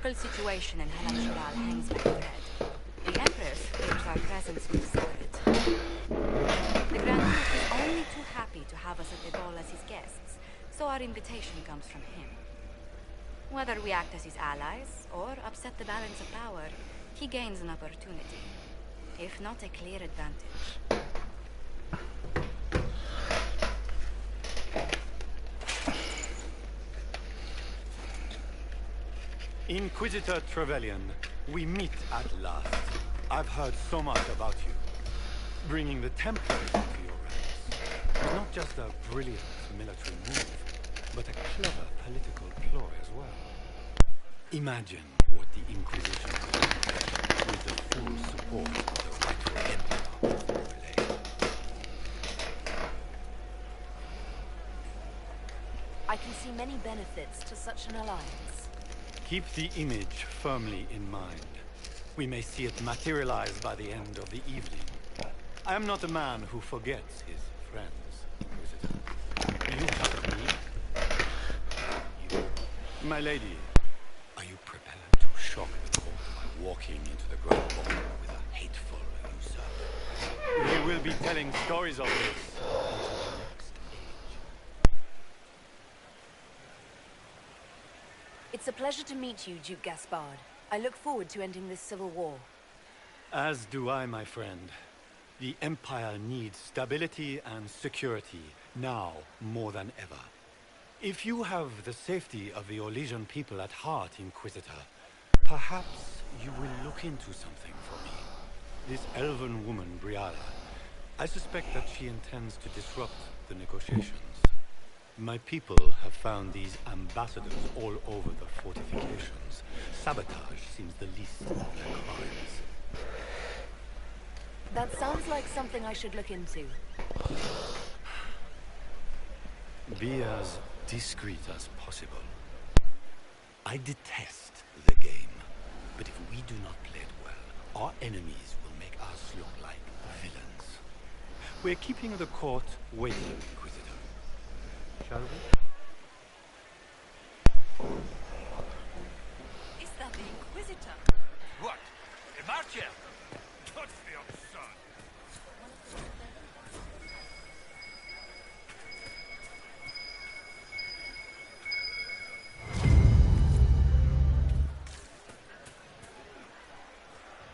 political situation in Halam-Shural hangs by a thread. The Empress fears our presence will sour it. The Grand Duke is only too happy to have us at the ball as his guests, so our invitation comes from him. Whether we act as his allies, or upset the balance of power, he gains an opportunity, if not a clear advantage. Inquisitor Trevelyan, we meet at last. I've heard so much about you. Bringing the Templars into your ranks was not just a brilliant military move, but a clever political ploy as well. Imagine what the Inquisition could do with the full support of the rightful Emperor of Relay. I can see many benefits to such an alliance. Keep the image firmly in mind. We may see it materialize by the end of the evening. I am not a man who forgets his friends, Inquisitor. You trust me? You, my lady, are you prepared to shock the court by walking into the Grand Ball with a hateful usurper? We will be telling stories of this until the next age. It's a pleasure to meet you, Duke Gaspard. I look forward to ending this civil war. As do I, my friend. The Empire needs stability and security, now more than ever. If you have the safety of the Orlesian people at heart, Inquisitor, perhaps you will look into something for me. This elven woman, Briala, I suspect that she intends to disrupt the negotiations. My people have found these ambassadors all over the fortifications. Sabotage seems the least of their crimes. That sounds like something I should look into. Be as discreet as possible. I detest the game, but if we do not play it well, our enemies will make us look like villains. We're keeping the court waiting, Inquisitor. Shall we? Is that the Inquisitor? What? A marcher? Touch the absurd.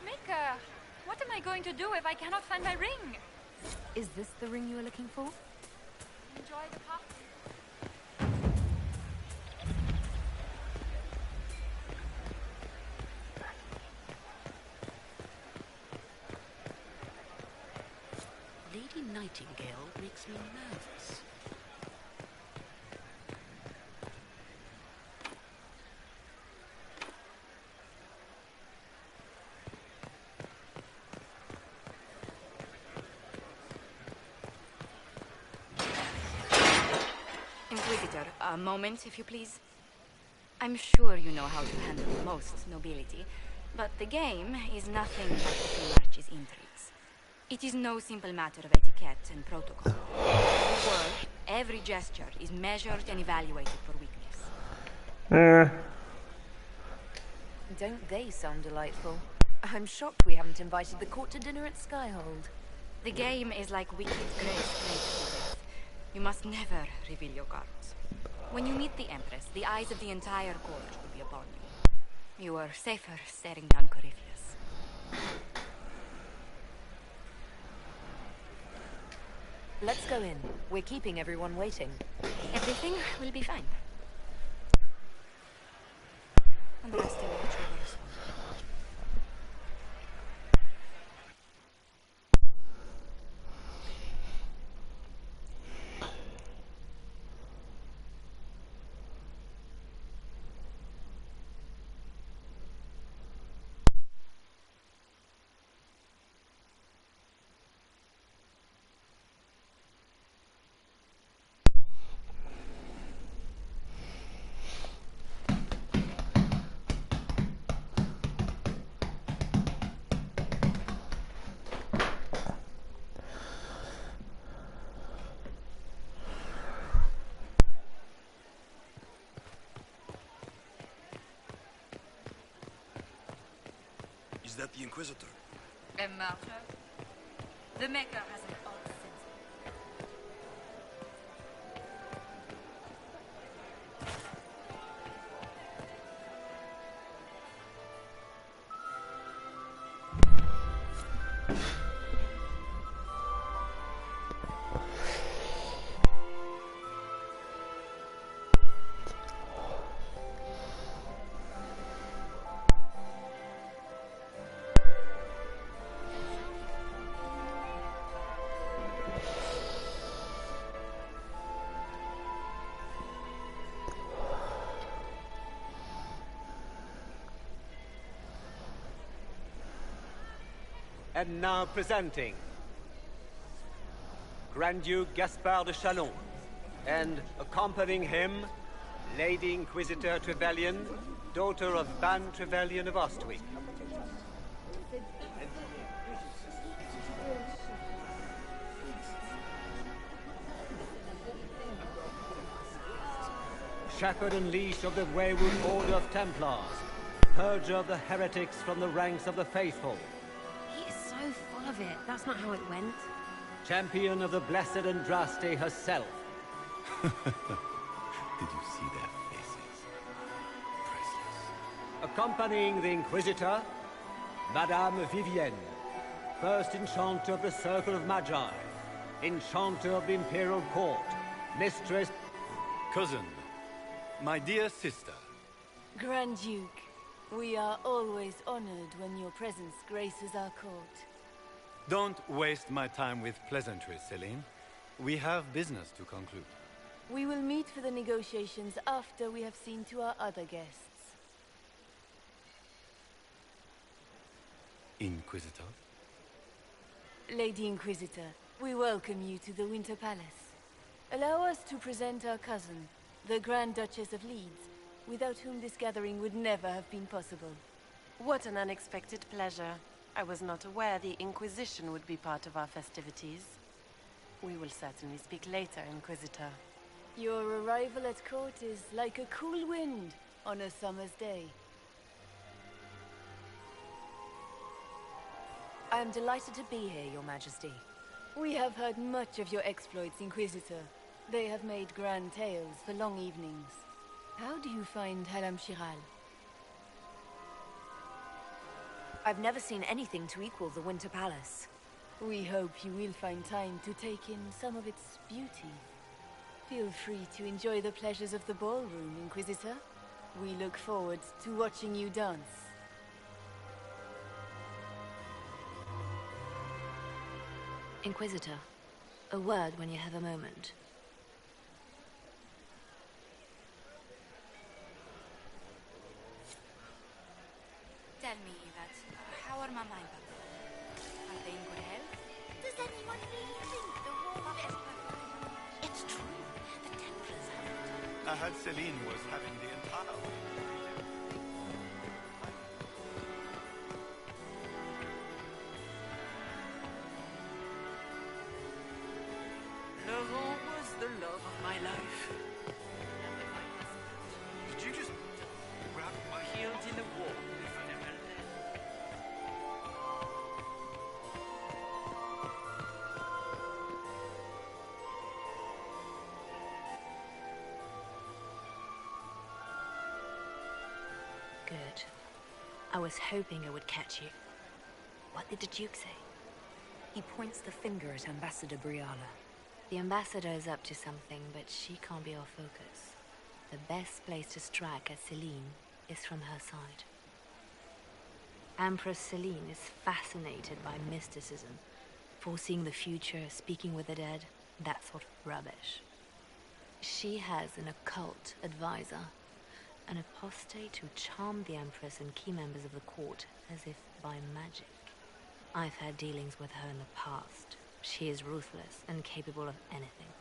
Mika, what am I going to do if I cannot find my ring? Is this the ring you were looking for? Enjoy the party. Lady Nightingale makes me nervous. Inquisitor, a moment, if you please. I'm sure you know how to handle most nobility, but the game is nothing but the March's intrigues. It is no simple matter of etiquette and protocol. Every word, every gesture is measured and evaluated for weakness. Don't they sound delightful? I'm shocked we haven't invited the court to dinner at Skyhold. The game is like wicked grace played to death. You must never reveal your cards. When you meet the Empress, the eyes of the entire court will be upon you. You are safer staring down Corypheus. Let's go in. We're keeping everyone waiting. Everything will be fine. And the rest I will watch over soon. that the Inquisitor? A martyr? The Maker has an odd sense. And now presenting Grand Duke Gaspard de Chalon, and accompanying him, Lady Inquisitor Trevelyan, daughter of Ban Trevelyan of Ostwick. Shepherd and leash of the wayward Order of Templars, purger of the heretics from the ranks of the faithful. He is so full of it. That's not how it went. Champion of the Blessed Andraste herself. Did you see their faces? Priceless. Accompanying the Inquisitor, Madame Vivienne, first Enchanter of the Circle of Magi, Enchanter of the Imperial Court, Mistress... Cousin, my dear sister. Grand Duke, we are always honored when your presence graces our court. Don't waste my time with pleasantries, Celine. We have business to conclude. We will meet for the negotiations after we have seen to our other guests. Inquisitor? Lady Inquisitor, we welcome you to the Winter Palace. Allow us to present our cousin, the Grand Duchess of Leeds, without whom this gathering would never have been possible. What an unexpected pleasure. I was not aware the Inquisition would be part of our festivities. We will certainly speak later, Inquisitor. Your arrival at court is like a cool wind on a summer's day. I am delighted to be here, Your Majesty. We have heard much of your exploits, Inquisitor. They have made grand tales for long evenings. How do you find Halam Shiral? I've never seen anything to equal the Winter Palace. We hope you will find time to take in some of its beauty. Feel free to enjoy the pleasures of the ballroom, Inquisitor. We look forward to watching you dance. Inquisitor, a word when you have a moment. Tell me, Yvette, how are Mama and Papa? Are they in good health? Does anyone really think the war will ever... It's true. The Templars have... I heard Celine was having the entire way. Laurent was the love of my life. Did you just grab my heels in the war? Good. I was hoping I would catch you. What did the Duke say? He points the finger at Ambassador Briala. The Ambassador is up to something, but she can't be our focus. The best place to strike at Celine is from her side. Empress Celine is fascinated by mysticism, foreseeing the future, speaking with the dead, that sort of rubbish. She has an occult advisor, an apostate who charmed the Empress and key members of the court as if by magic. I've had dealings with her in the past. She is ruthless and capable of anything.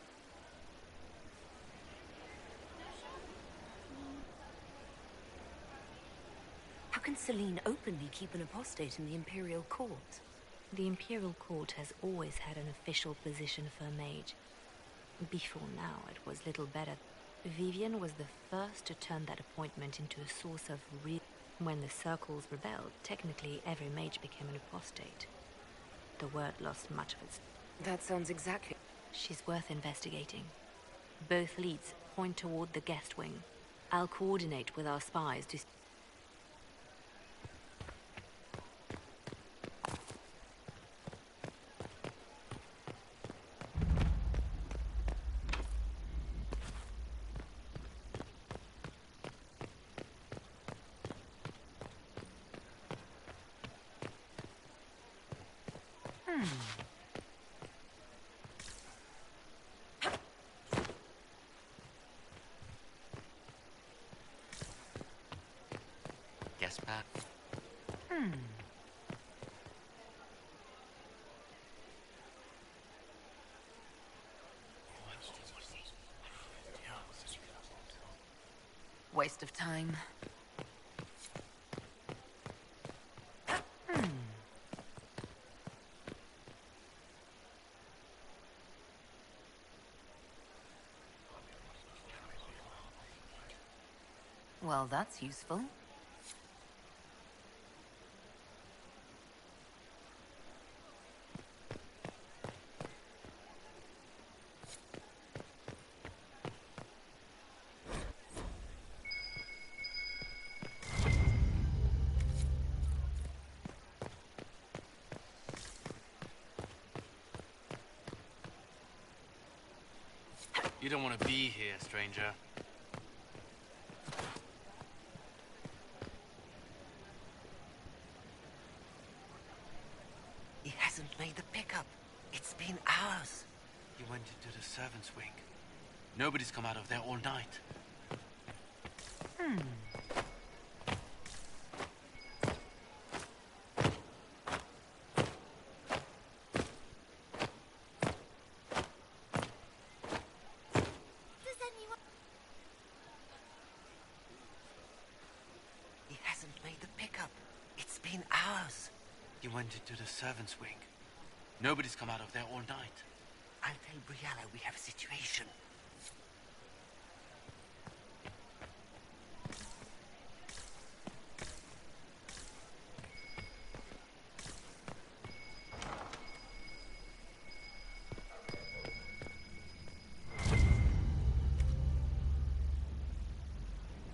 How can Celine openly keep an apostate in the Imperial Court? The Imperial Court has always had an official position for a mage. Before now, it was little better. Vivienne was the first to turn that appointment into a source of real... When the circles rebelled, technically every mage became an apostate. The word lost much of its... That sounds exactly... She's worth investigating. Both leads point toward the guest wing. I'll coordinate with our spies to... Guess back. Waste of time. Well, that's useful. You don't want to be here, stranger. He hasn't made the pickup. It's been hours. You went into the servants' wing. Nobody's come out of there all night. Does anyone... He hasn't made the pickup. It's been hours. You went into the servants' wing. Nobody's come out of there all night. I'll tell Briella we have a situation.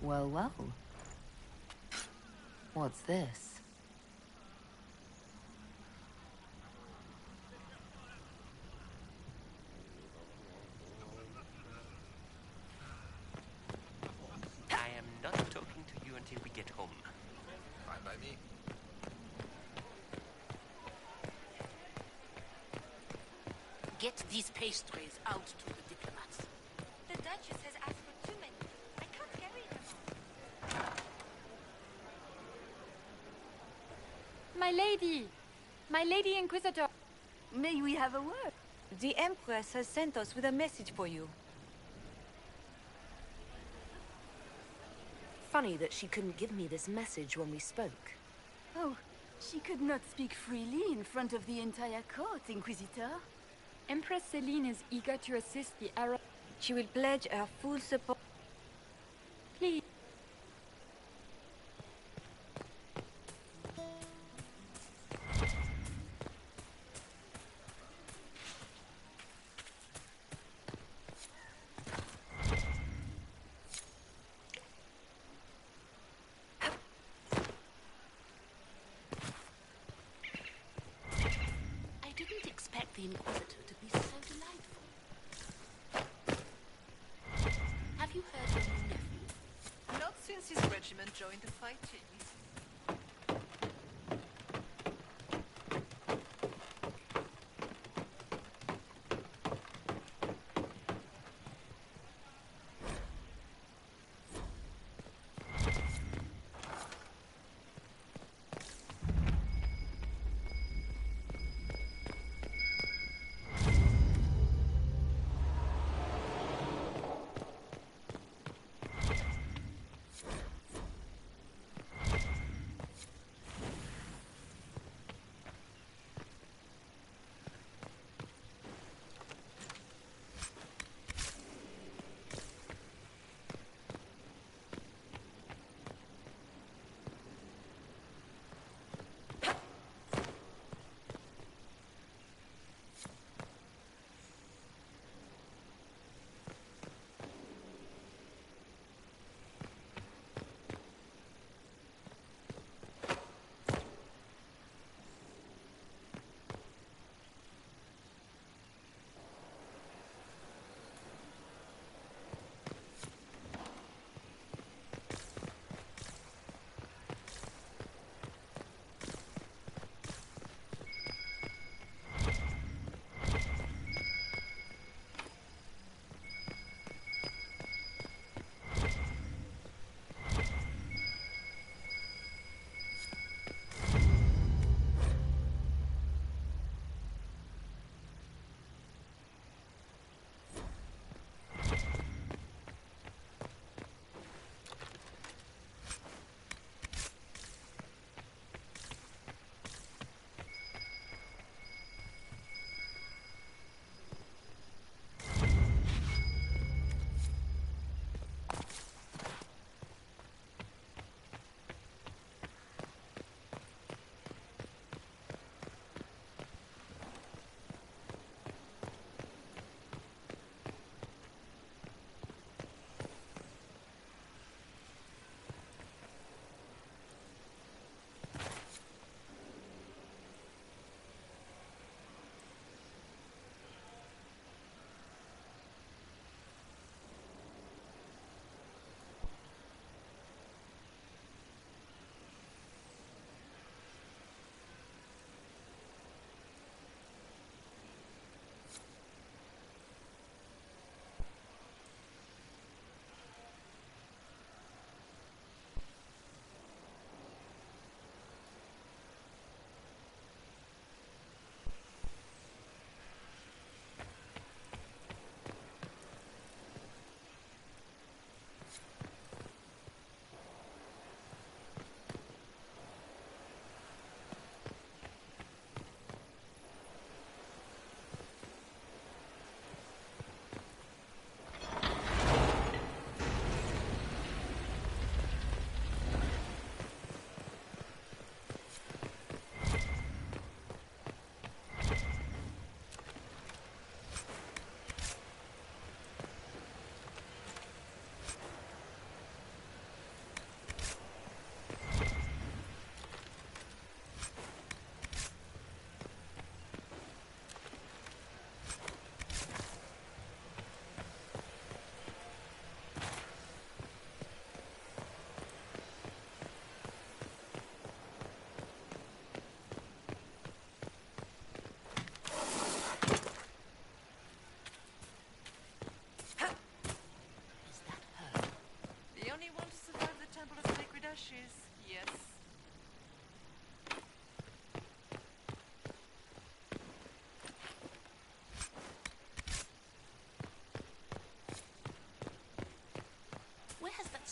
Well, well. What's this? I am not talking to you until we get home. Fine by me. Get these pastries out to the diplomats. The Duchess has asked for too many. I can't carry them all. My lady! My lady Inquisitor! May we have a word? The Empress has sent us with a message for you. Funny that she couldn't give me this message when we spoke. Oh, she could not speak freely in front of the entire court, Inquisitor. Empress Celine is eager to assist the Arab... She will pledge her full support. Please. I didn't expect the Inquisitor to be so delightful. Have you heard from your nephew? Not since his regiment joined the fighting.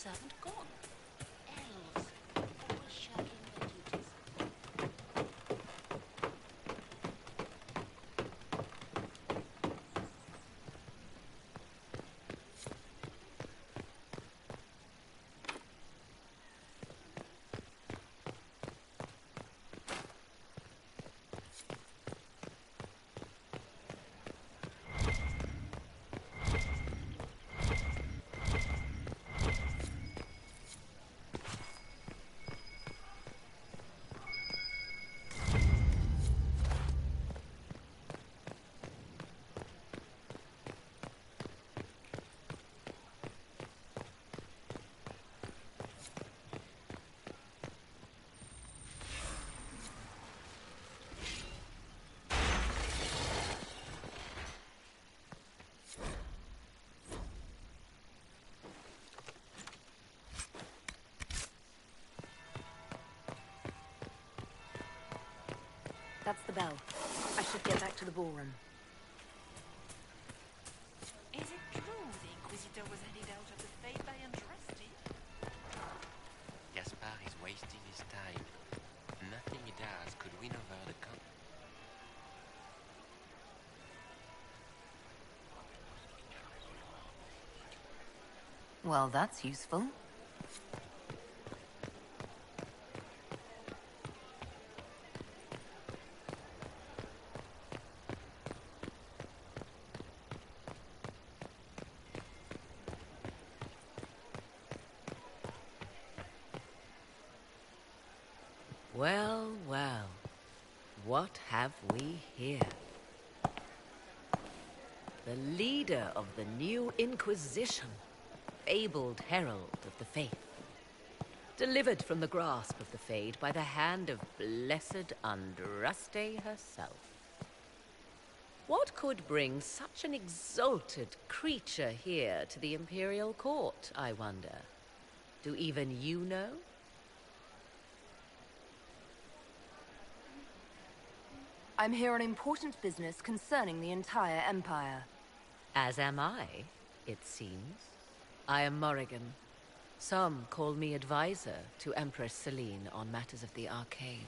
servant gone. Elves, always shirking their duties. That's the bell. I should get back to the ballroom. Is it true the Inquisitor was headed out of the Fade by Andraste? Gaspar is wasting his time. Nothing he does could win over the count. Well, that's useful. Well, well, what have we here? The leader of the new Inquisition, fabled herald of the faith, delivered from the grasp of the Fade by the hand of blessed Andraste herself. What could bring such an exalted creature here to the Imperial Court, I wonder? Do even you know? I'm here on important business concerning the entire Empire. As am I, it seems. I am Morrigan. Some call me advisor to Empress Celine on matters of the arcane.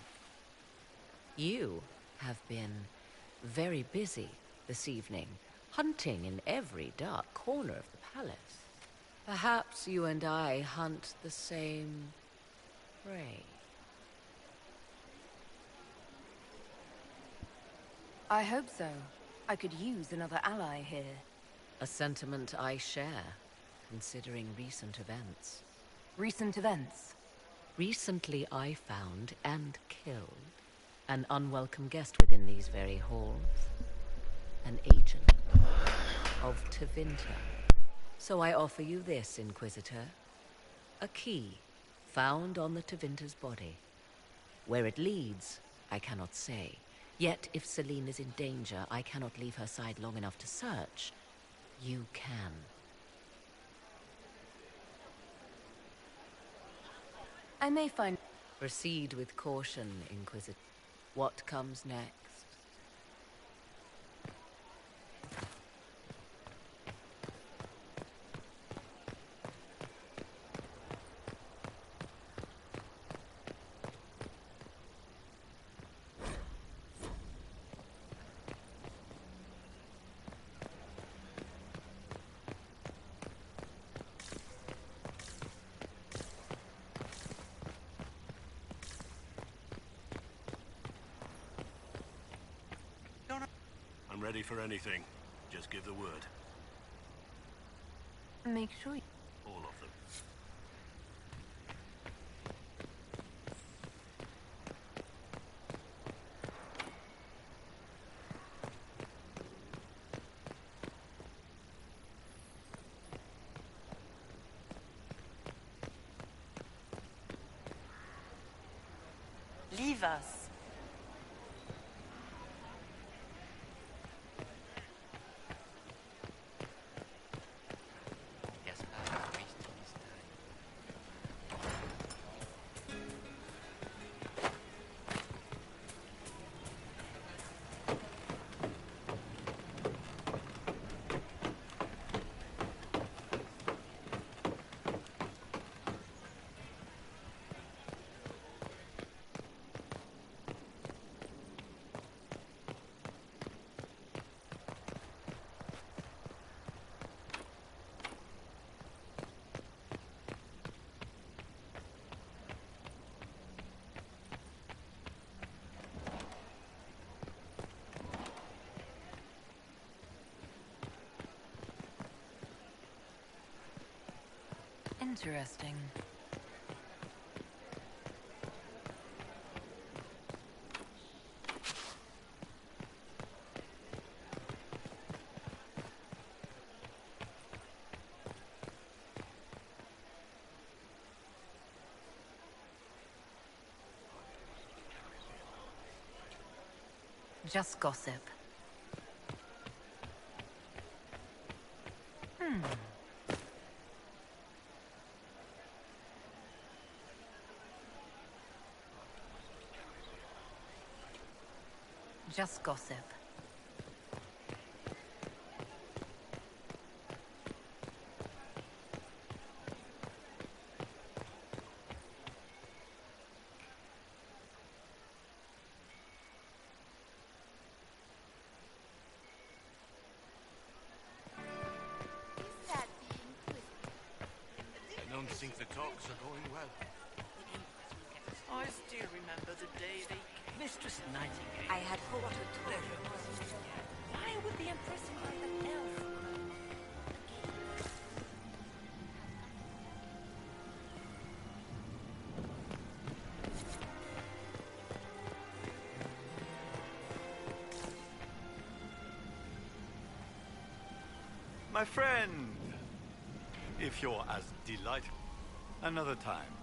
You have been very busy this evening, hunting in every dark corner of the palace. Perhaps you and I hunt the same prey. I hope so. I could use another ally here. A sentiment I share, considering recent events. Recent events? Recently I found and killed an unwelcome guest within these very halls. An agent of Tevinter. So I offer you this, Inquisitor. A key found on the Tevinter's body. Where it leads, I cannot say. Yet, if Celine is in danger, I cannot leave her side long enough to search. You can. I may find... Proceed with caution, Inquisitor. What comes next? I'm ready for anything. Just give the word. Make sure... All of them. Leave us. Interesting. Just gossip. Just gossip. I don't think the talks are going well. I still remember the day they... Mistress Nightingale. I had hoped to Pleasure. Why would the Empress invite an elf? My friend! If you're as delightful. Another time.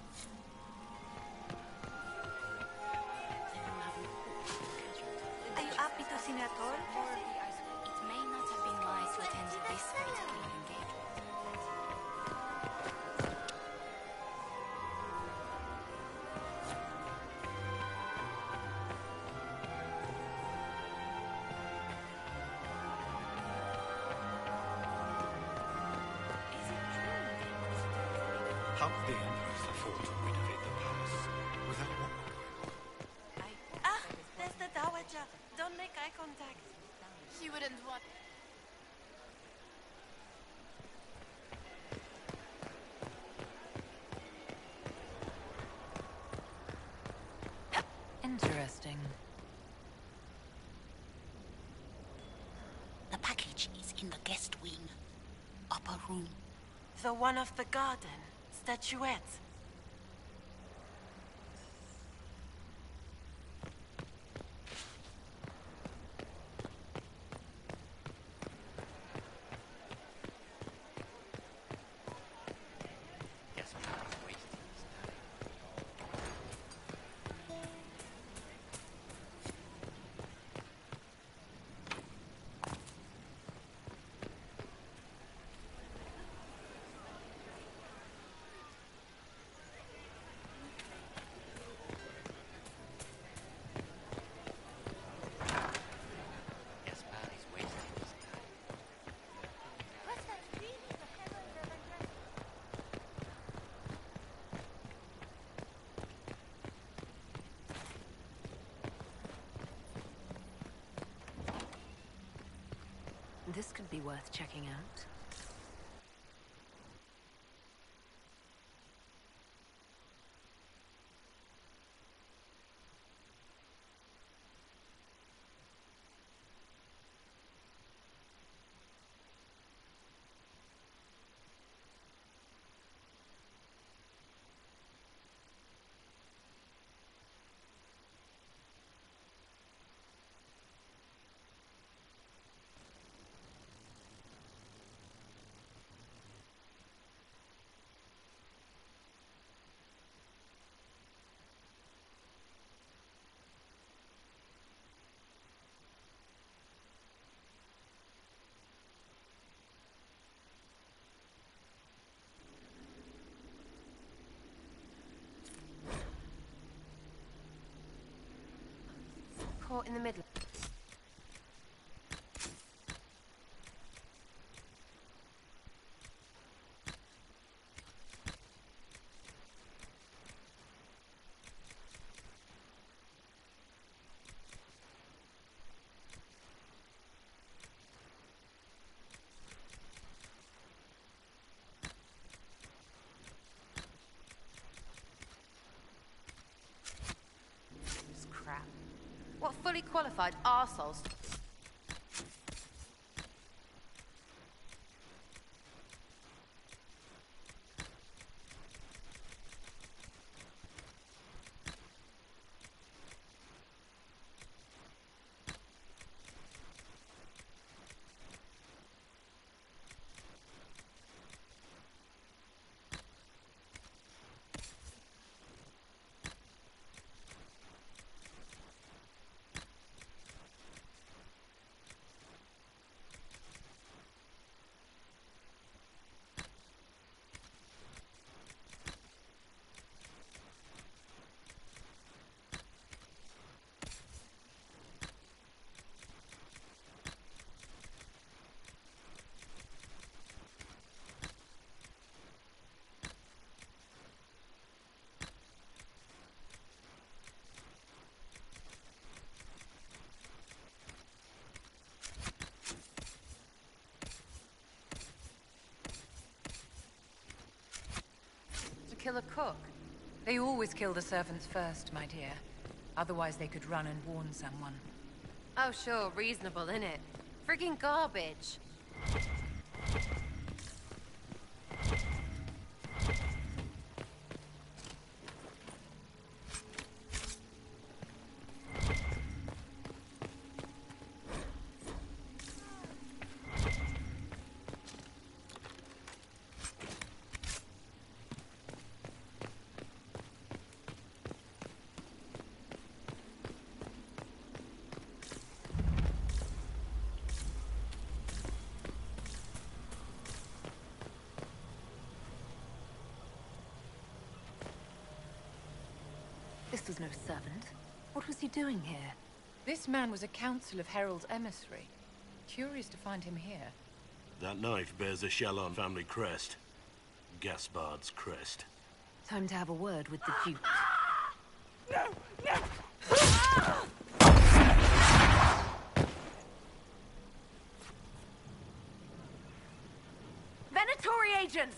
Are you happy to see me at all? It may not have been wise to attend this particular engagement. How could the Empress afford to renovate the palace without one? Ah, there's the Dowager. Don't make eye contact. She wouldn't want... Interesting. The package is in the guest wing. Upper room. The one of the garden. Statuette. Yes, man, he's wasting his time. Yes, man, he's wasting his time. Was that really the Herald of Undress? This could be worth checking out. Caught in the middle. This crap. What fully qualified arseholes? kill a cook? They always kill the servants first, my dear. Otherwise they could run and warn someone. Oh sure, reasonable, innit? Friggin' garbage. This was no servant. What was he doing here? This man was a Council of Herald's emissary. Curious to find him here. That knife bears the Shalon family crest. Gaspard's crest. Time to have a word with the Duke. No! No! Venatori agents!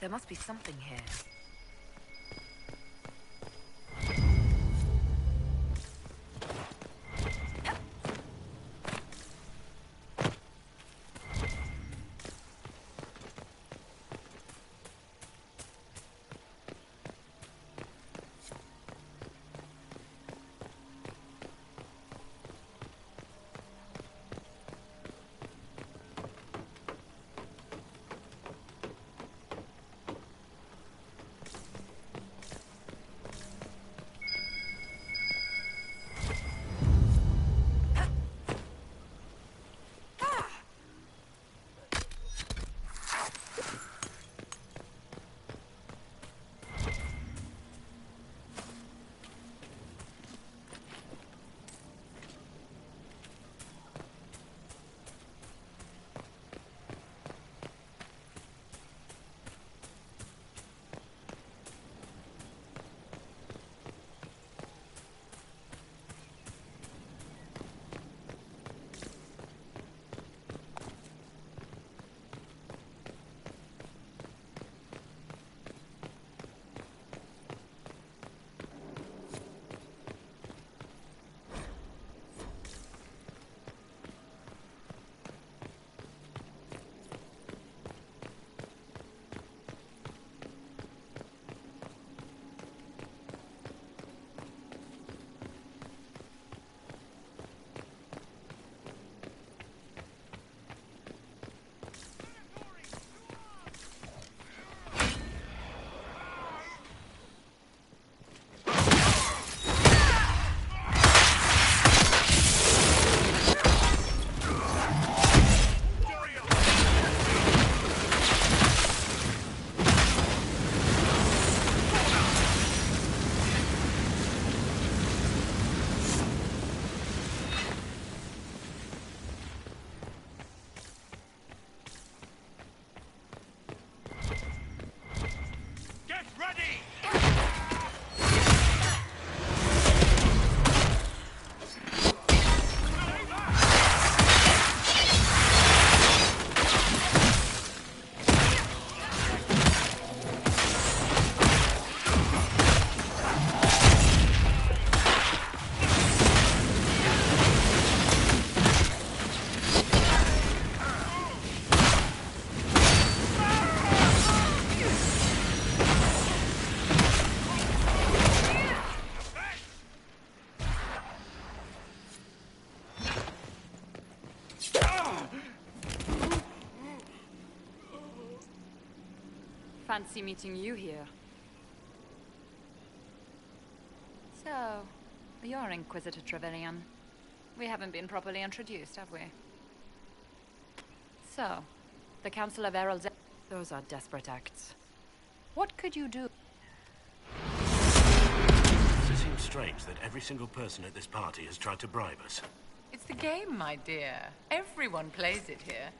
There must be something here. Fancy meeting you here. So, you're Inquisitor Trevelyan. We haven't been properly introduced, have we? So, the Council of Heralds... Those are desperate acts. What could you do? It seems strange that every single person at this party has tried to bribe us. It's the game, my dear. Everyone plays it here.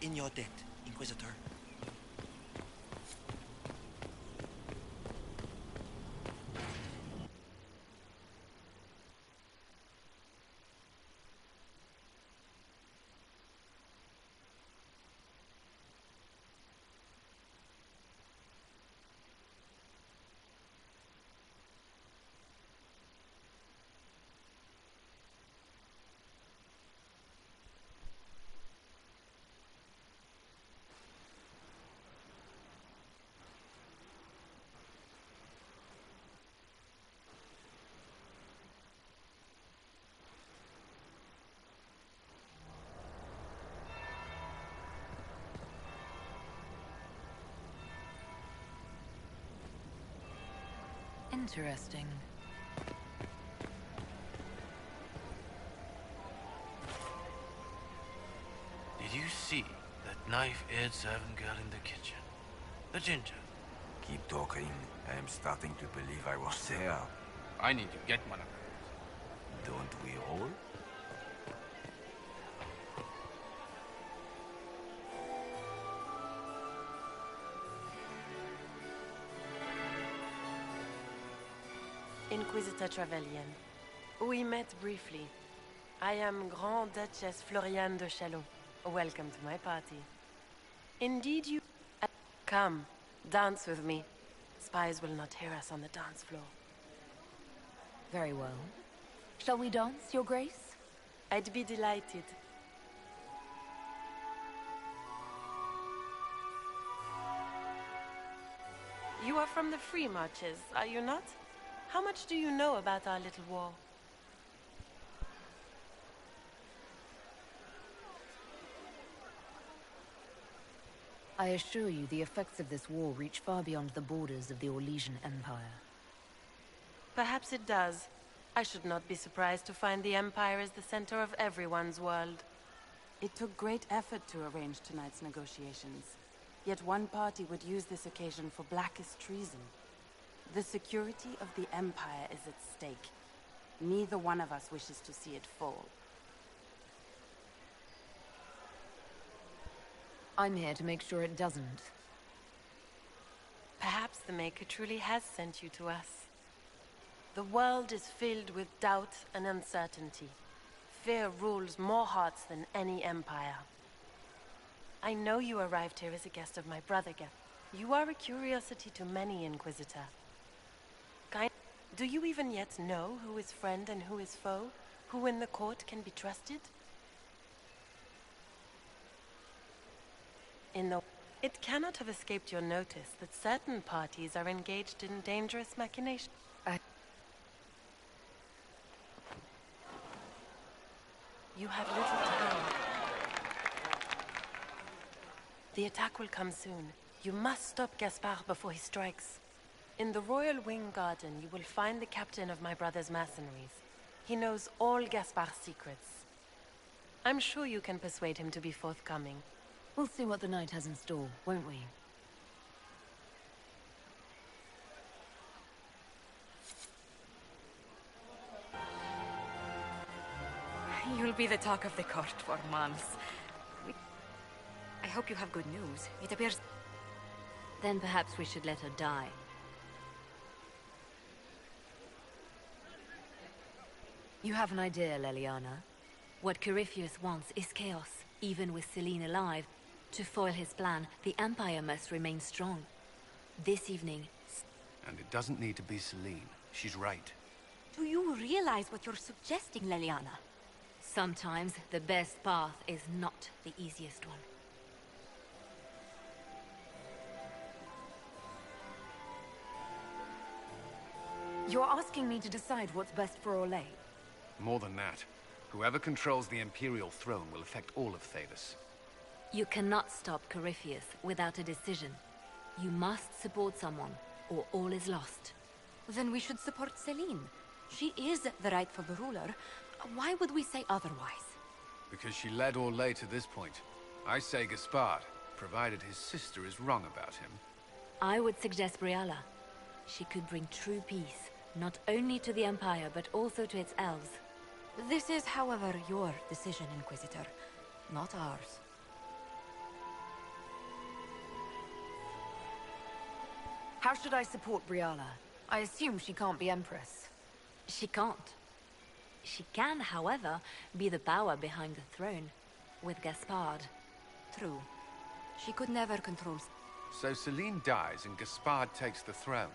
in your debt, Inquisitor. Interesting. Did you see that knife-edged servant girl in the kitchen? The ginger. Keep talking. I am starting to believe I was there. I need to get one of those. Don't we all? Inquisitor Trevelyan. We met briefly. I am Grand Duchess Floriane de Chalon. Welcome to my party. Indeed you... Come, dance with me. Spies will not hear us on the dance floor. Very well. Shall we dance, Your Grace? I'd be delighted. You are from the Free Marches, are you not? How much do you know about our little war? I assure you the effects of this war reach far beyond the borders of the Orlesian Empire. Perhaps it does. I should not be surprised to find the Empire is the center of everyone's world. It took great effort to arrange tonight's negotiations. Yet one party would use this occasion for blackest treason. The security of the Empire is at stake. Neither one of us wishes to see it fall. I'm here to make sure it doesn't. Perhaps the Maker truly has sent you to us. The world is filled with doubt and uncertainty. Fear rules more hearts than any empire. I know you arrived here as a guest of my brother. You are a curiosity to many, Inquisitor. Do you even yet know who is friend and who is foe? Who in the court can be trusted? It cannot have escaped your notice that certain parties are engaged in dangerous machinations. You have little time. The attack will come soon. You must stop Gaspard before he strikes. In the Royal Wing Garden, you will find the captain of my brother's mercenaries. He knows all Gaspard's secrets. I'm sure you can persuade him to be forthcoming. We'll see what the night has in store, won't we? You'll be the talk of the court for months. I hope you have good news. It appears... Then perhaps we should let her die. You have an idea, Leliana? What Corypheus wants is chaos, even with Celine alive. To foil his plan, the Empire must remain strong. This evening... And it doesn't need to be Celine. She's right. Do you realize what you're suggesting, Leliana? Sometimes the best path is not the easiest one. You're asking me to decide what's best for Orlais? More than that. Whoever controls the Imperial throne will affect all of Thedas. You cannot stop Corypheus without a decision. You must support someone, or all is lost. Then we should support Celine. She is the rightful ruler. Why would we say otherwise? Because she led Orlais to this point. I say Gaspard, provided his sister is wrong about him. I would suggest Brialla. She could bring true peace, not only to the Empire, but also to its elves. This is, however, your decision, Inquisitor, not ours. How should I support Briala? I assume she can't be Empress. She can't. She can, however, be the power behind the throne, with Gaspard. True. She could never control... So Celine dies and Gaspard takes the throne.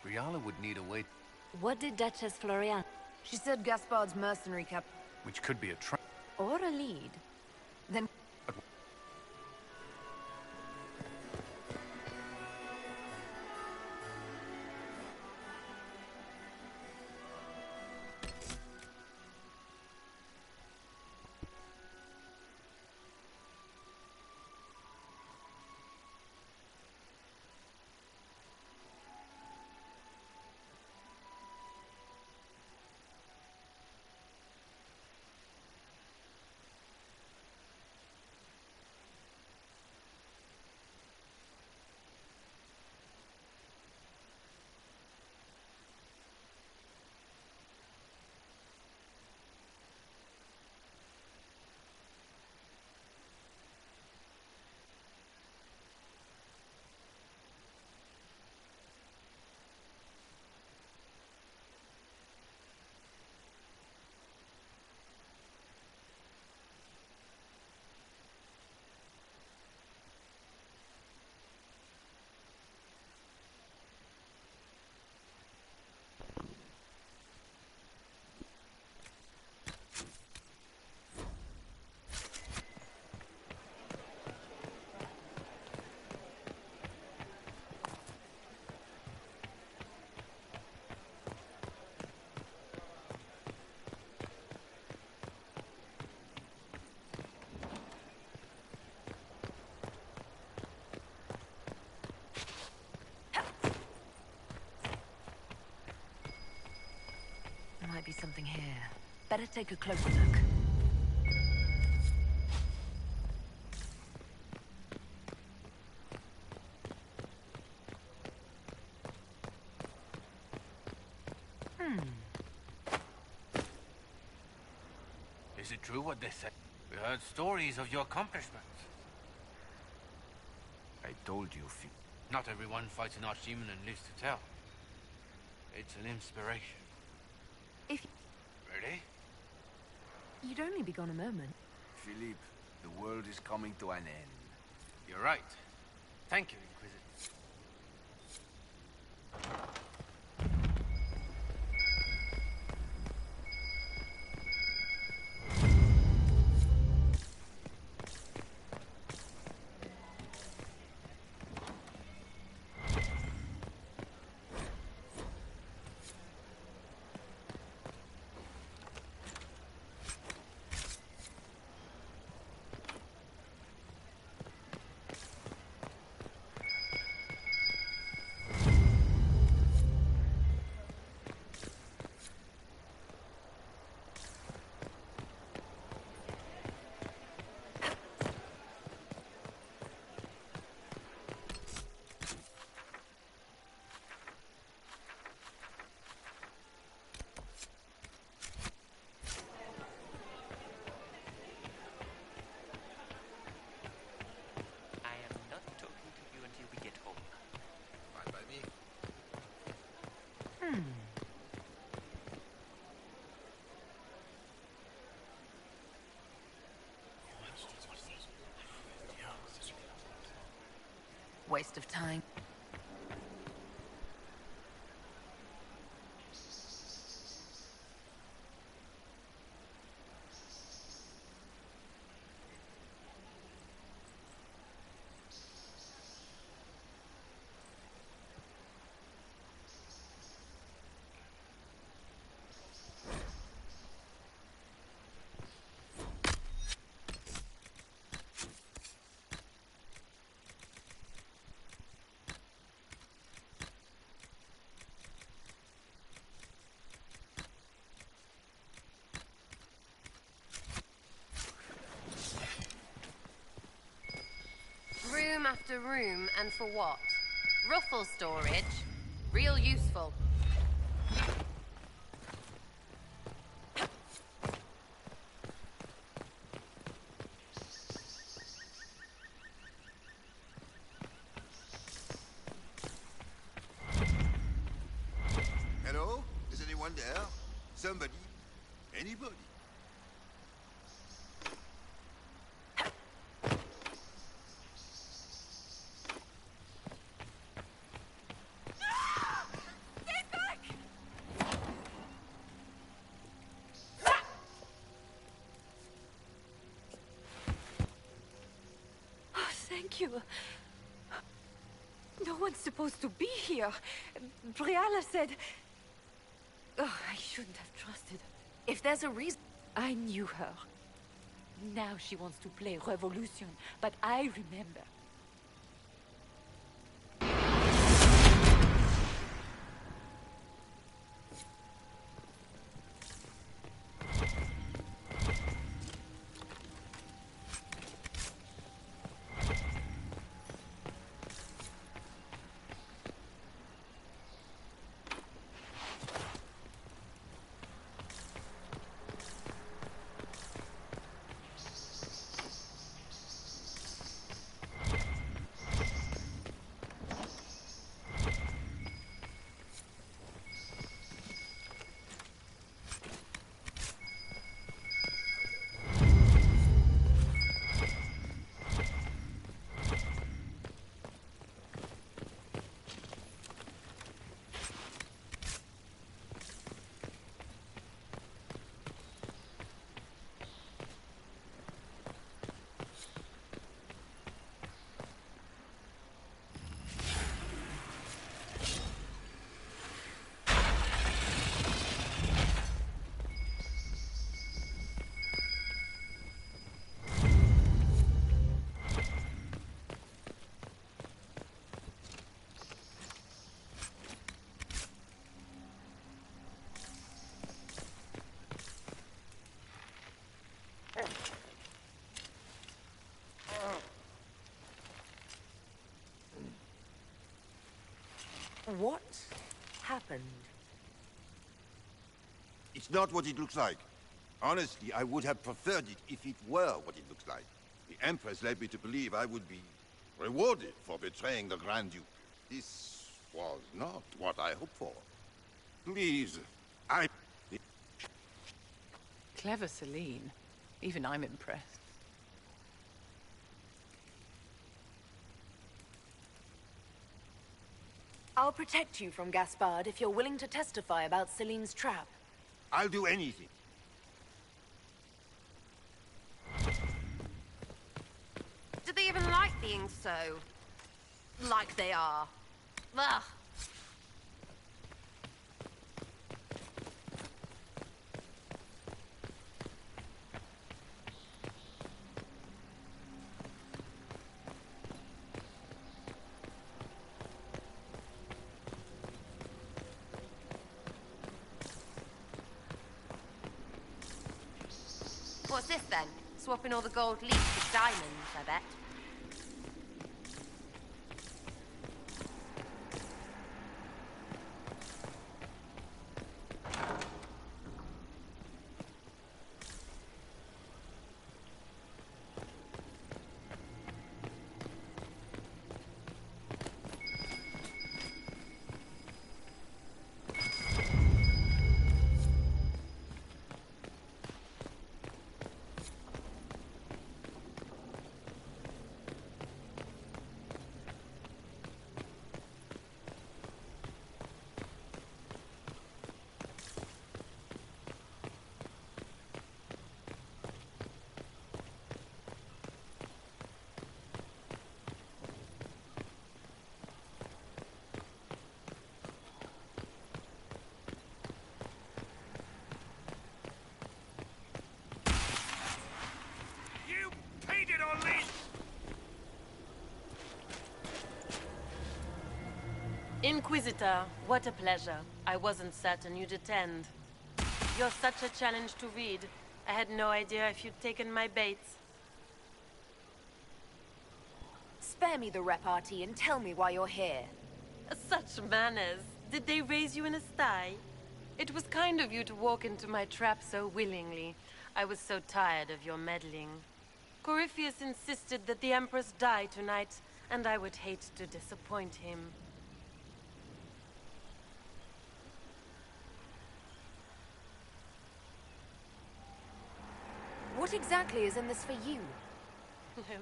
Briala would need a way... What did Duchess Florian... She said Gaspard's mercenary cap... Which could be a trap. Or a lead. Then... Might be something here. Better take a closer look. Is it true what they say? We heard stories of your accomplishments. I told you, Not everyone fights an archdemon and lives to tell. It's an inspiration. If... Really? You'd only be gone a moment. Philippe, the world is coming to an end. You're right. Thank you, Inquisitor. Waste of time. Room after room, and for what? Ruffle storage? Real useful. Someone there? Somebody? Anybody? Get back! Oh, thank you. No one's supposed to be here. Briala said... Oh, I shouldn't have trusted. If there's a reason... I knew her. Now she wants to play revolution, but I remember. What happened? It's not what it looks like. Honestly, I would have preferred it if it were what it looks like. The Empress led me to believe I would be rewarded for betraying the Grand Duke. This was not what I hoped for. Please, Clever Celine. Even I'm impressed. I'll protect you from Gaspard if you're willing to testify about Celine's trap. I'll do anything. Do they even like being so... like they are? Ugh. What's this then? Swapping all the gold leaf for diamonds, I bet. Inquisitor, what a pleasure. I wasn't certain you'd attend. You're such a challenge to read. I had no idea if you'd taken my bait. Spare me the repartee and tell me why you're here. Such manners. Did they raise you in a sty? It was kind of you to walk into my trap so willingly. I was so tired of your meddling. Corypheus insisted that the Empress die tonight, and I would hate to disappoint him. What exactly is in this for you?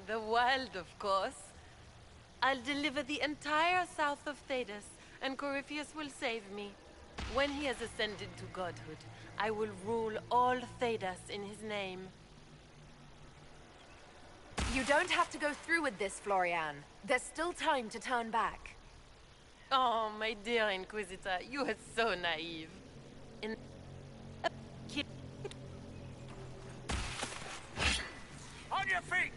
The wild, of course. I'll deliver the entire south of Thedas, and Corypheus will save me. When he has ascended to godhood, I will rule all Thedas in his name. You don't have to go through with this, Florian. There's still time to turn back. Oh, my dear Inquisitor, you are so naive. On your feet!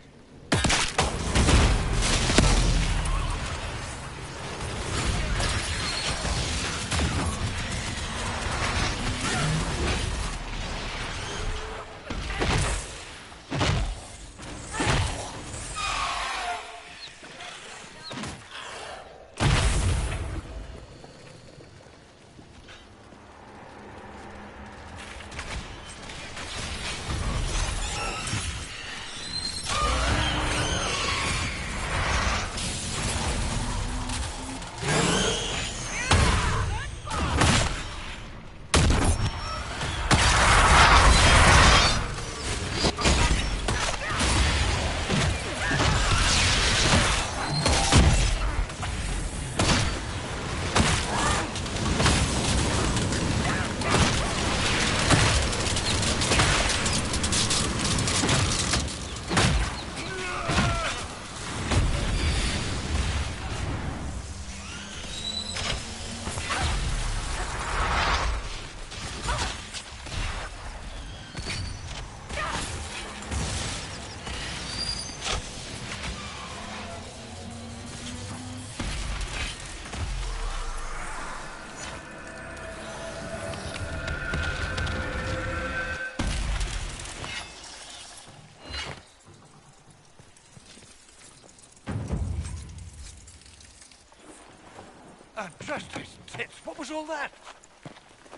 Justice tits, what was all that?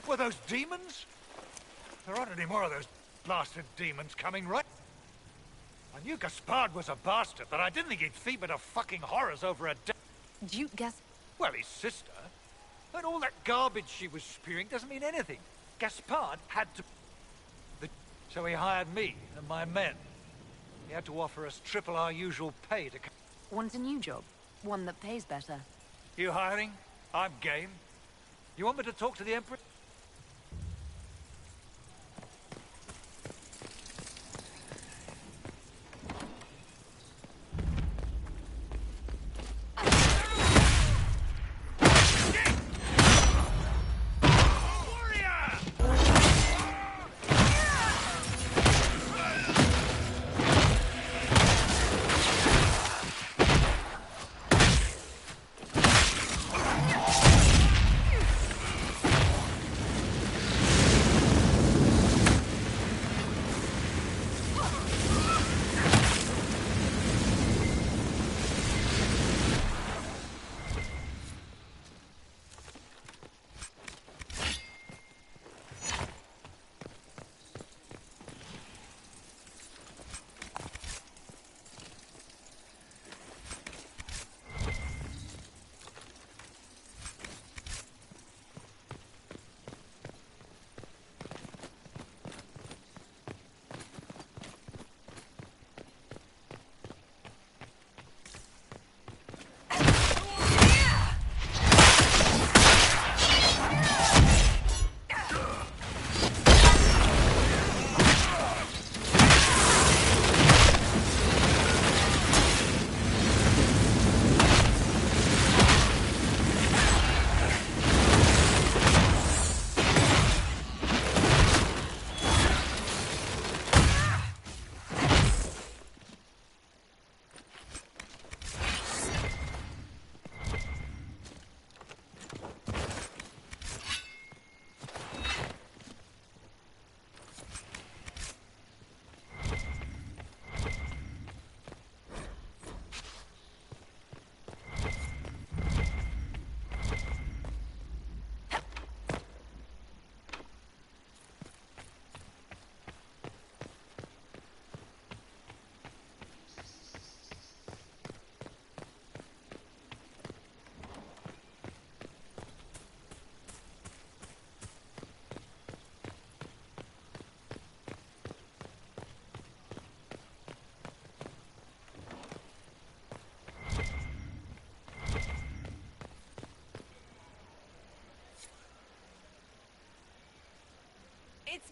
Were those demons? There aren't any more of those blasted demons coming, right? I knew Gaspard was a bastard, but I didn't think he'd feed me to fucking horrors over a Duke Well, his sister. And all that garbage she was spewing doesn't mean anything. Gaspard had to... So he hired me and my men. He had to offer us triple our usual pay to... Want a new job? One that pays better. You hiring? I'm game. You want me to talk to the Emperor?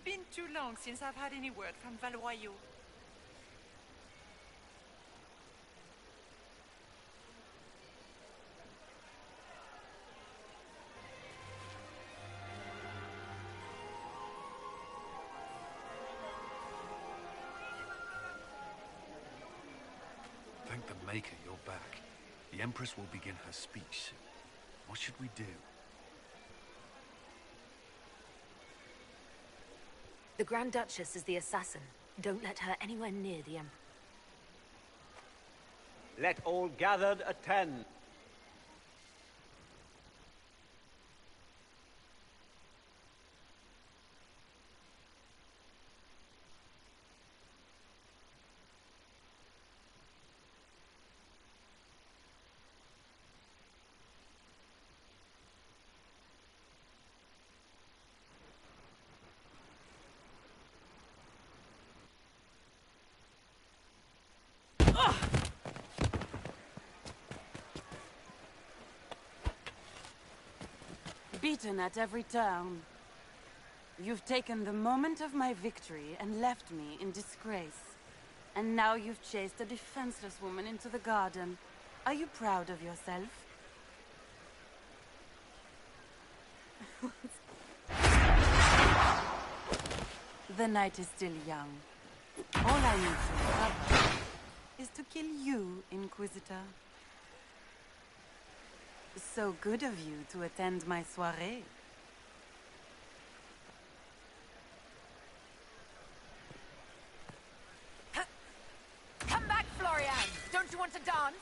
been too long since I've had any word from Valoyo. Thank the Maker you're back. The Empress will begin her speech soon. What should we do? The Grand Duchess is the assassin. Don't let her anywhere near the Emperor. Let all gathered attend. Beaten at every turn. You've taken the moment of my victory and left me in disgrace. And now you've chased a defenseless woman into the garden. Are you proud of yourself? The night is still young. All I need to recover is to kill you, Inquisitor. So good of you to attend my soirée. Come back, Florian! Don't you want to dance?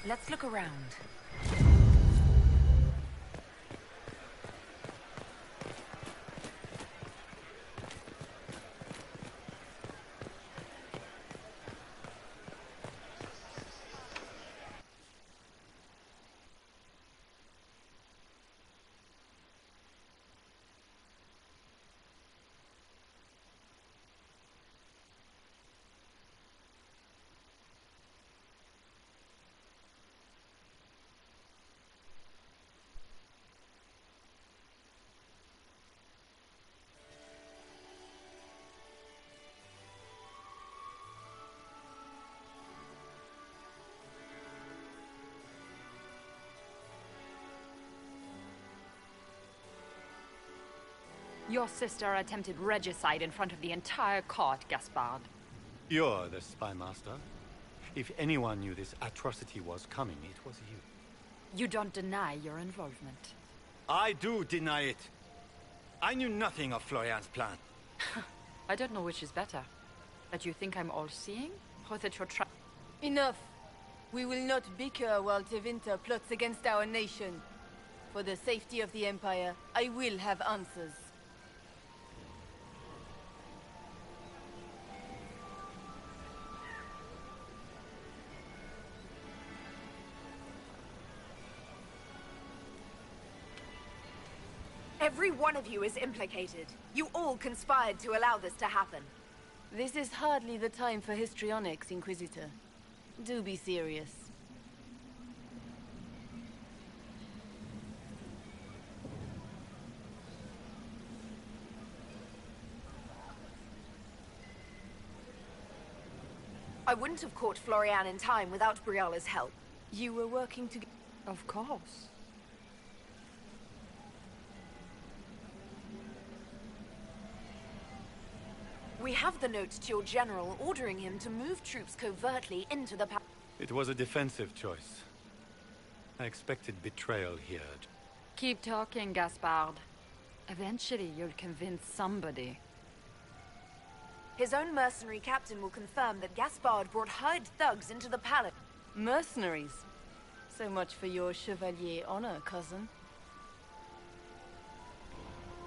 Let's look around. Your sister attempted regicide in front of the entire court, Gaspard. You're the spy master. If anyone knew this atrocity was coming, it was you. You don't deny your involvement. I do deny it. I knew nothing of Florian's plan. I don't know which is better. That you think I'm all-seeing, or that you're Enough! We will not bicker while Tevinter plots against our nation. For the safety of the Empire, I will have answers. Every one of you is implicated. You all conspired to allow this to happen. This is hardly the time for histrionics, Inquisitor. Do be serious. I wouldn't have caught Florian in time without Briala's help. You were working together. Of course. We have the note to your general ordering him to move troops covertly into the It was a defensive choice. I expected betrayal here. Keep talking, Gaspard. Eventually, you'll convince somebody. His own mercenary captain will confirm that Gaspard brought hired thugs into the palace. Mercenaries? So much for your chevalier honor, cousin.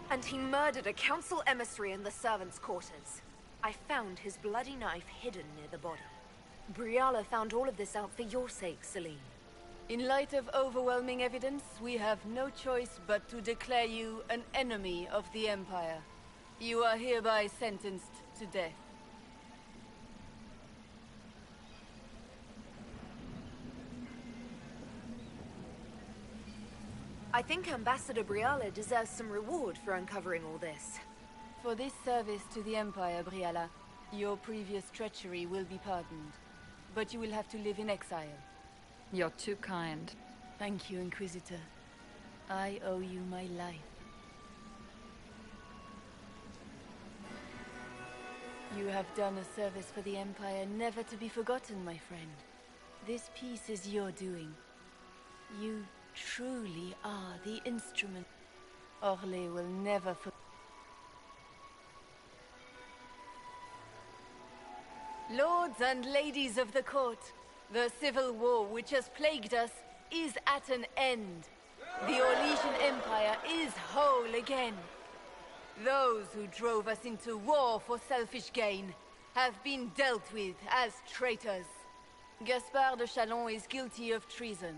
And he murdered a council emissary in the servants' quarters. I found his bloody knife hidden near the body. Briala found all of this out for your sake, Celine. In light of overwhelming evidence, we have no choice but to declare you an enemy of the Empire. You are hereby sentenced to death. I think Ambassador Briala deserves some reward for uncovering all this. For this service to the Empire, Briala, your previous treachery will be pardoned. But you will have to live in exile. You're too kind. Thank you, Inquisitor. I owe you my life. You have done a service for the Empire never to be forgotten, my friend. This piece is your doing. You truly are the instrument. Orlais will never forget. Lords and ladies of the court, the civil war which has plagued us is at an end. The Orlesian Empire is whole again. Those who drove us into war for selfish gain have been dealt with as traitors. Gaspard de Chalon is guilty of treason.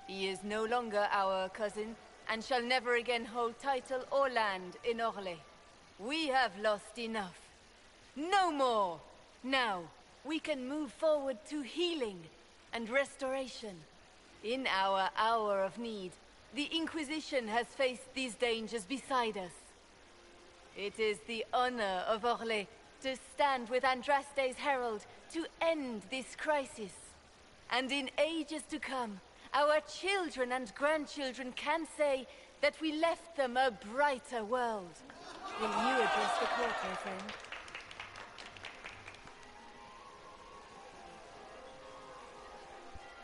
He is no longer our cousin, and shall never again hold title or land in Orlais. We have lost enough. No more! Now, we can move forward to healing and restoration. In our hour of need, the Inquisition has faced these dangers beside us. It is the honor of Orlais to stand with Andraste's herald to end this crisis. And in ages to come, our children and grandchildren can say that we left them a brighter world. Will you address the court, my friend?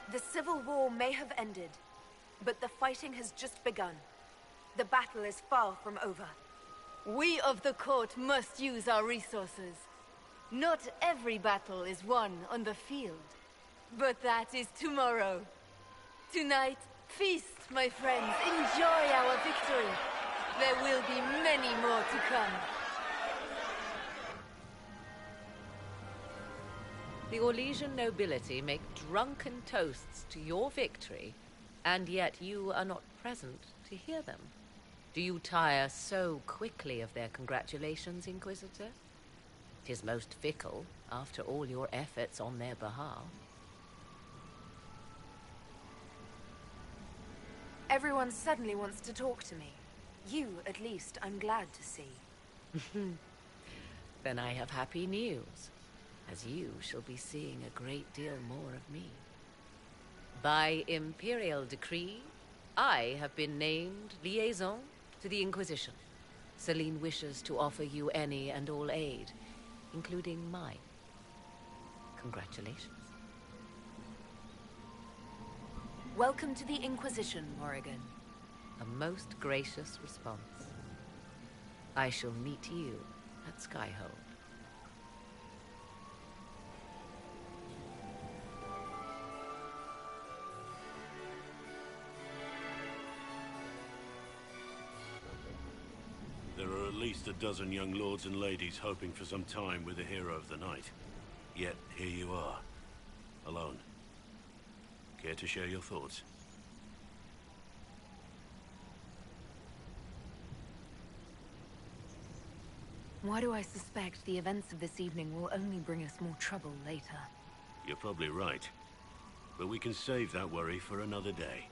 The civil war may have ended, but the fighting has just begun. The battle is far from over. We of the court must use our resources. Not every battle is won on the field, but that is tomorrow. Tonight, feast, my friends. Enjoy our victory. There will be many more to come. The Orlesian nobility make drunken toasts to your victory, and yet you are not present to hear them. Do you tire so quickly of their congratulations, Inquisitor? 'Tis most fickle, after all your efforts on their behalf. Everyone suddenly wants to talk to me. You, at least, I'm glad to see. Then I have happy news, as you shall be seeing a great deal more of me. By imperial decree, I have been named liaison to the Inquisition. Celine wishes to offer you any and all aid, including mine. Congratulations. Welcome to the Inquisition, Morrigan. A most gracious response. I shall meet you at Skyhold. There are at least a dozen young lords and ladies hoping for some time with the hero of the night. Yet, here you are, alone. Care to share your thoughts? Why do I suspect the events of this evening will only bring us more trouble later? You're probably right. But we can save that worry for another day.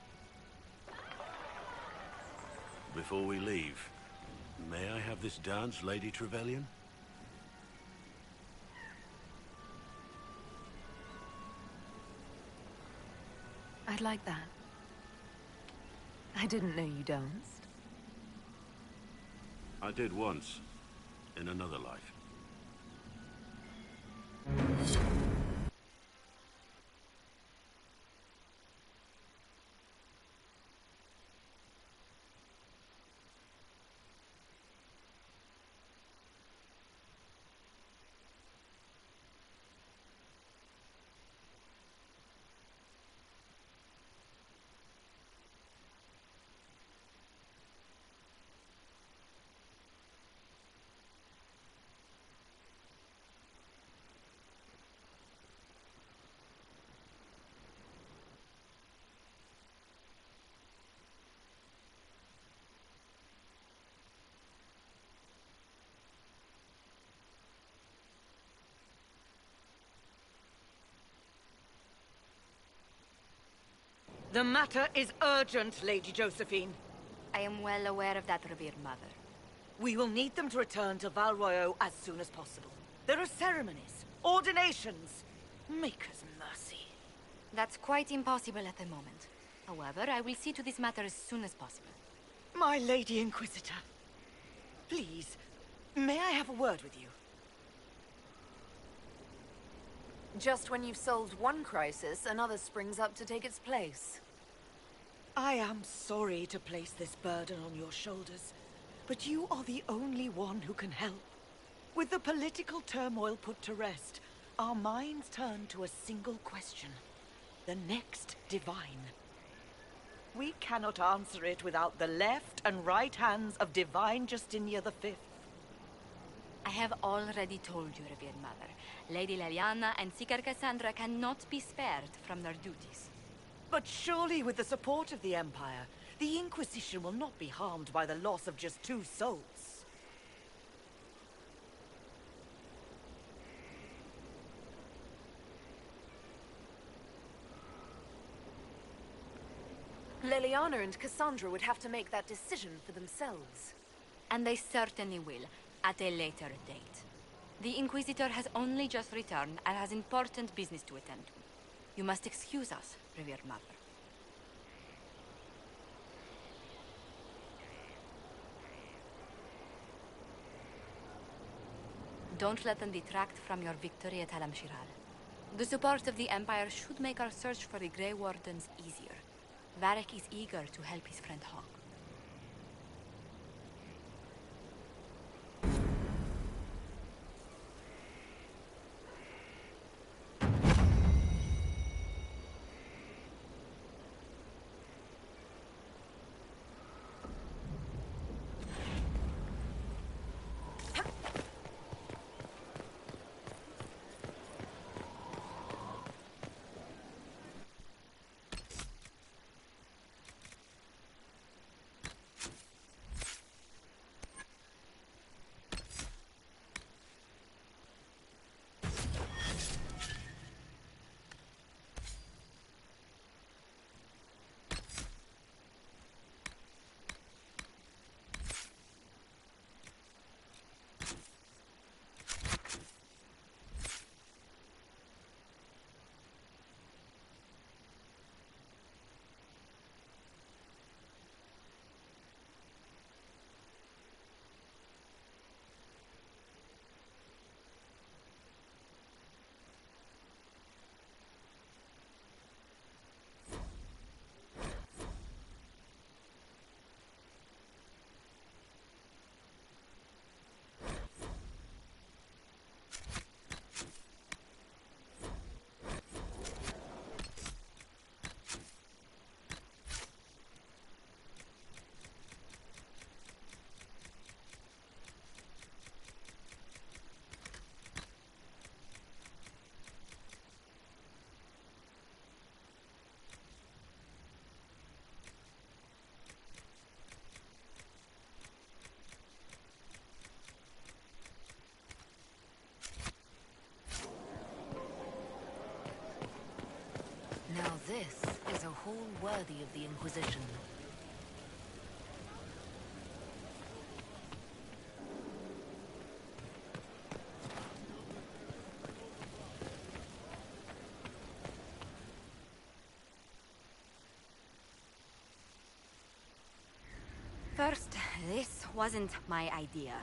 Before we leave, may I have this dance, Lady Trevelyan? I'd like that. I didn't know you danced. I did once, in another life. The matter is urgent, Lady Josephine. I am well aware of that, revered mother. We will need them to return to Val Royeaux as soon as possible. There are ceremonies, ordinations. Make us mercy. That's quite impossible at the moment. However, I will see to this matter as soon as possible. My Lady Inquisitor, please, may I have a word with you? Just when you've solved one crisis, another springs up to take its place. I am sorry to place this burden on your shoulders, but you are the only one who can help. With the political turmoil put to rest, our minds turn to a single question. The next divine. We cannot answer it without the left and right hands of Divine Justinia V. I have already told you, revered mother. Lady Leliana and Seeker Cassandra cannot be spared from their duties. But surely with the support of the Empire, the Inquisition will not be harmed by the loss of just 2 souls. Leliana and Cassandra would have to make that decision for themselves. And they certainly will, at a later date. The Inquisitor has only just returned and has important business to attend to. You must excuse us, revered mother. Don't let them detract from your victory at Alam-Shiral. The support of the Empire should make our search for the Grey Wardens easier. Varric is eager to help his friend Hawk. Now this is a hall worthy of the Inquisition. First, this wasn't my idea.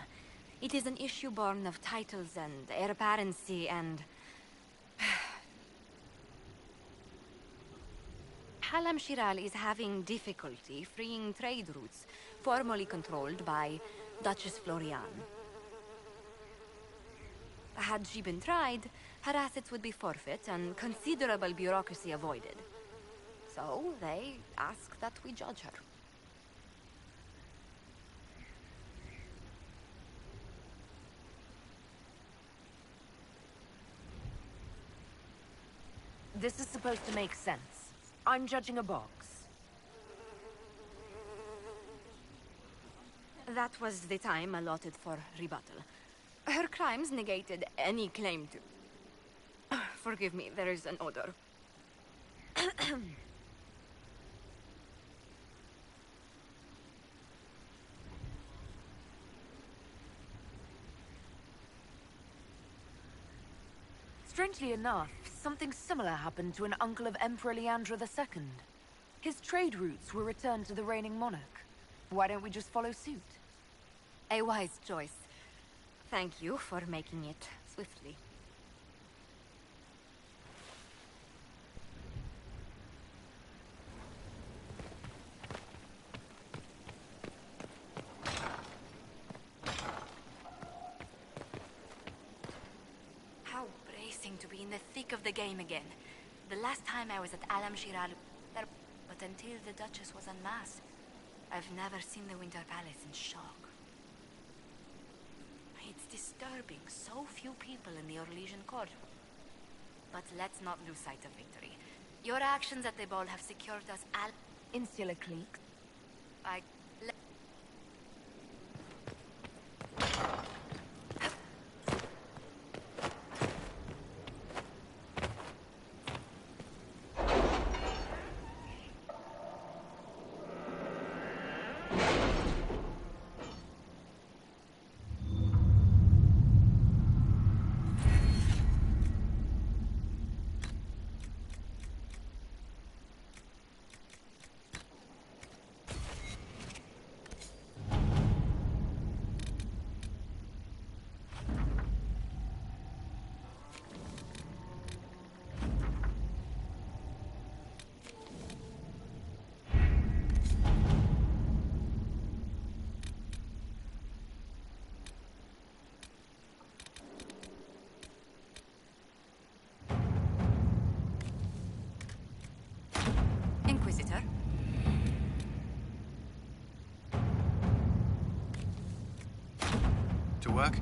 It is an issue born of titles and heir apparency and... Halam Shiral is having difficulty freeing trade routes formerly controlled by Duchess Florian. Had she been tried, her assets would be forfeit and considerable bureaucracy avoided. So they ask that we judge her. This is supposed to make sense. I'm judging a box. That was the time allotted for rebuttal. Her crimes negated any claim to... Forgive me, there is an odor. Strangely enough, something similar happened to an uncle of Emperor Leandra II. His trade routes were returned to the reigning monarch. Why don't we just follow suit? A wise choice. Thank you for making it swiftly. How bracing to be in the thick of the game again. The last time I was at Alam Shiral, but until the Duchess was unmasked, I've never seen the Winter Palace in shock. It's disturbing, so few people in the Orlesian court. But let's not lose sight of victory. Your actions at the ball have secured us Insular clique. Inquisitor? To work?